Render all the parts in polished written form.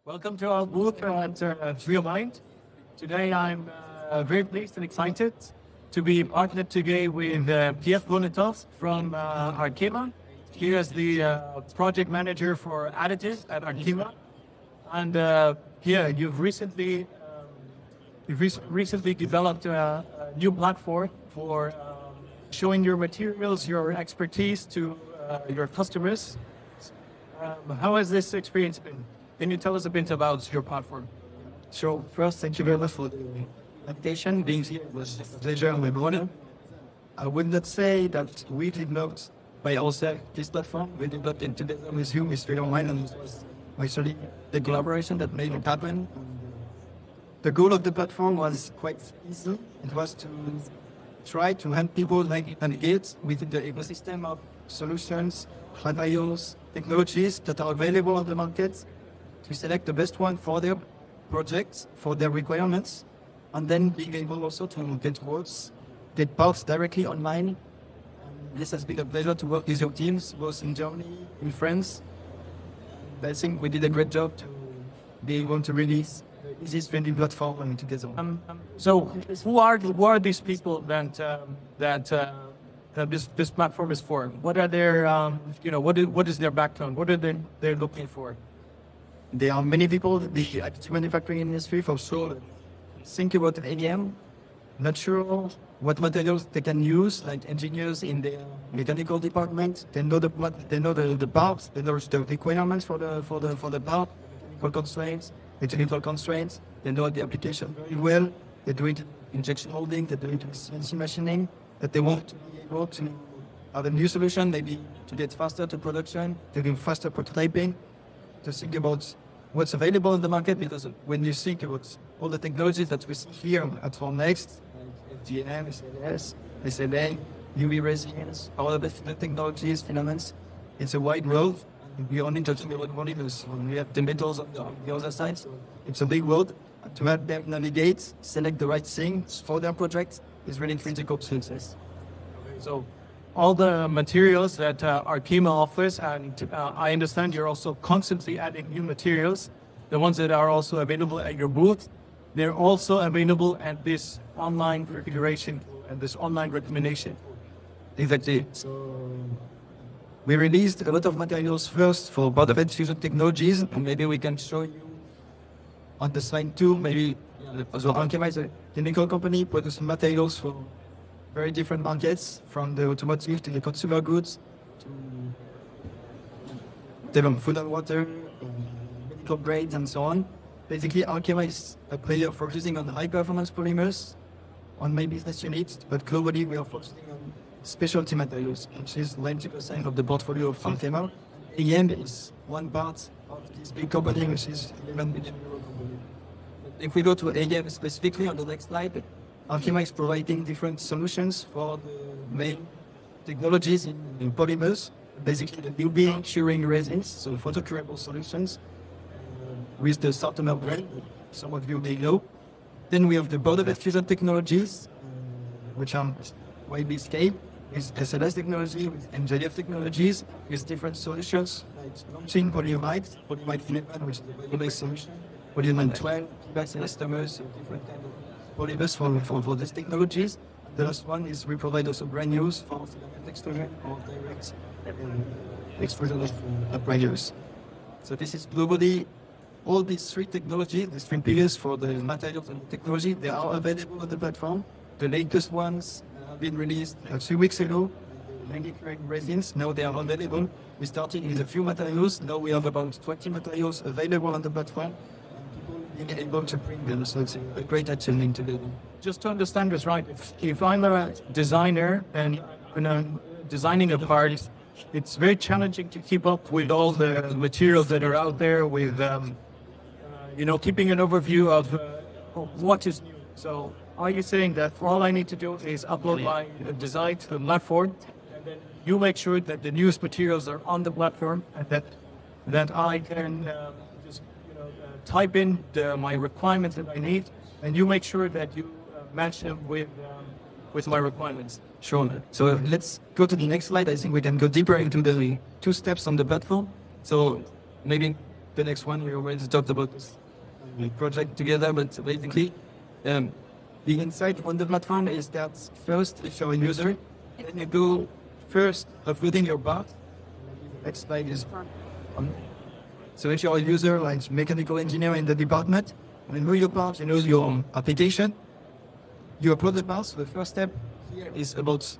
Welcome to our booth at 3YOURMIND. Today I'm very pleased and excited to be partnered today with Pierre Gonnetan from Arkema. He is the project manager for additive at Arkema. And Pierre, you've recently developed a new platform for showing your materials, your expertise to your customers. How has this experience been? Can you tell us a bit about your platform? So first, thank you very much for the invitation. Being here was a pleasure and an honor. I would not say that we developed by ourselves this platform. We developed it together with you, with 3YOURMIND, and it was actually the collaboration that made it happen. The goal of the platform was quite easy. It was to try to help people navigate within the ecosystem of solutions, materials, technologies that are available on the market, to select the best one for their projects, for their requirements, and then being able also to get quotes, get parts directly online. This has been a pleasure to work with your teams, both in Germany, in France. I think we did a great job to be able to release the Easy3D platform together. So who are these people that this platform is for? What are their, what is their background? What are they looking for? There are many people in the additive manufacturing industry for sure. Think about ADM, not sure what materials they can use, like engineers in the mechanical department. They know the parts, they know the requirements for the part, mechanical constraints, technical constraints. They know the application very well. They do it injection molding, they do it CNC machining. That they want to be able to have a new solution, maybe to get faster to production, to do faster prototyping. To think about what's available in the market, because when you think about all the technologies that we see here at Formnext, like FDM, SLS, SLA, UV resins, all of the technologies, filaments, it's a wide world. We only talking about polymers. We have the metals on the other side. So it's a big world. To help them navigate, select the right things for their project is really critical to success. So all the materials that Arkema offers, and I understand you're also constantly adding new materials, the ones that are also available at your booth, they're also available at this online configuration and this online recommendation. Exactly. So we released a lot of materials first for advanced fusion technologies, and maybe we can show you on the slide too. Maybe Arkema is a chemical company, produces materials for very different markets, from the automotive to the consumer goods, to food and water, medical grades, and so on. Basically, Arkema is a player focusing on high-performance polymers on my business units, but globally we are focusing on specialty materials, which is 90% of the portfolio of Arkema. AM is one part of this big company, which is 11 billion euro company. If we go to AM specifically on the next slide, Arkema is providing different solutions for the main technologies in polymers, basically the UV curing resins, so photocurable solutions, with the Sartomer brand, some of you may know. Then we have the border fusion technologies, which are widely scaled, with SLS technology, with MJF technologies, with different solutions, like launching polyamide filament, which is a bio-based solution, polyamide 12, elastomers, different kind of polymers for these technologies. The last one is we provide also granules for filament extrusion or direct extrusion of granules. So this is globally all these three technologies, these three pillars for the materials and technology, they are available on the platform. The latest ones have been released a few weeks ago. The resins, now they are available. We started with a few materials, now we have about 20 materials available on the platform. Being able to bring them, so it's a great achievement to do. Just to understand this right, if I'm a designer and I'm designing a part, it's very challenging to keep up with all the materials that are out there, with keeping an overview of what is new. So are you saying that all I need to do is upload my design to the platform, and then you make sure that the newest materials are on the platform, and that I can type in my requirements that I need, and you make sure that you match them with my requirements? Sure. So let's go to the next slide. I think we can go deeper into the two steps on the platform. So maybe the next one. We already talked about this project together, but basically, the insight on the platform is that first, if you're a user, then you go first uploading your part. Next slide is on. So if you're a user, like mechanical engineer in the department, you know your part, you know your application, you upload the part. So the first step here is about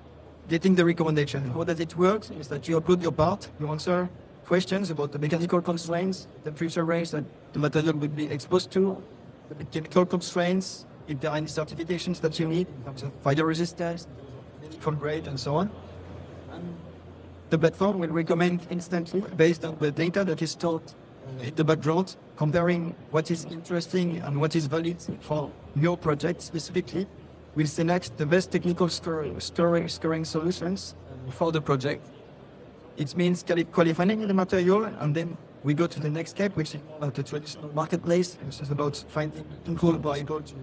getting the recommendation. How does it work? Is that you upload your part, you answer questions about the mechanical constraints, the temperature range that the material will be exposed to, the chemical constraints, if there are any certifications that you need in terms of fire resistance, from grade, and so on. And the platform will recommend instantly based on the data that is stored in the background, comparing what is interesting and what is valid for your project specifically. We'll select the best technical scoring solutions for the project. It means qualifying the material, and then we go to the next step, which is the traditional marketplace, which is about finding people who are able to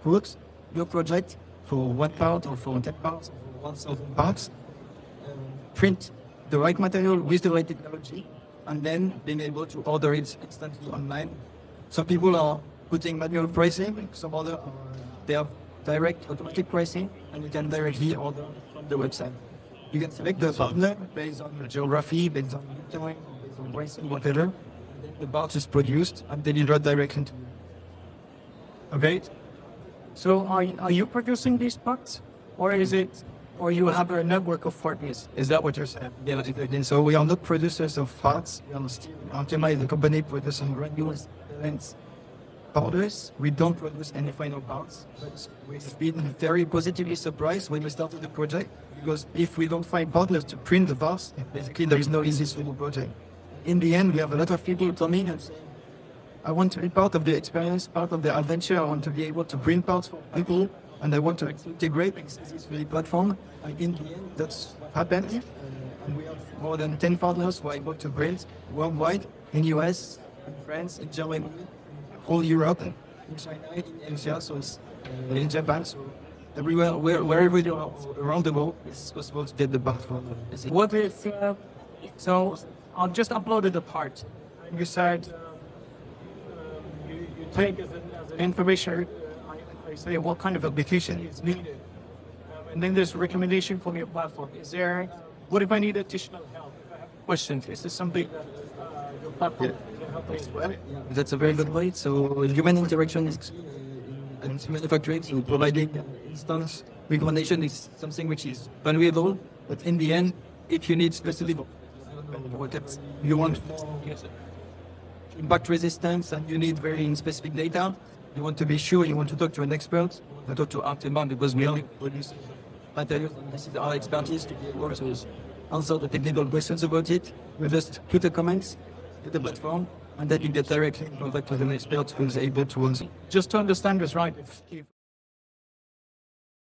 put your project for 1 part or for 10 parts or 1,000 parts, print the right material with the right technology, and then being able to order it instantly online. Some people are putting manual pricing, some other they have direct automatic pricing, and you can directly order from the website. You can select the partner based on the geography, based on the time, based on pricing, whatever. The part is produced and delivered directly to you. Okay. So are you producing these parts, or you have a network of partners? Is that what you're saying? Yeah, so we are not producers of parts. We are still Arkema is a company producing granules and powders. We don't produce any final parts. But we've been very positively surprised when we started the project, because if we don't find partners to print the parts, basically there is no easy solution project. In the end, we have a lot of people coming and saying, I want to be part of the experience, part of the adventure. I want to be able to print parts for people, and I want to integrate this really platform. And in the end, that's what happened. And we have more than 10 partners who are able to print worldwide, in US, in France, in Germany, whole Europe, in China, in Asia, so it's in Japan, so everywhere, wherever you are around the world, it's possible to get the part from. What if, so I'll just upload the part, and you said, you take as an information, I say what kind of application is needed. And then there's a recommendation from your platform. What if I need additional help? If I have questions, is this something that your platform can help me as well? That's a very good point. So human interaction is and manufacturing, so providing instance recommendation is something which is valuable. But in the end, if you need specific you want impact resistance and you need very specific data, you want to be sure, you want to talk to an expert, you talk to Arkema, because we only produce materials, and this is our expertise to be able to answer the technical questions about it. We just put the comments to the platform, and then you get directly in contact with an expert who is able to answer. Just to understand this right, if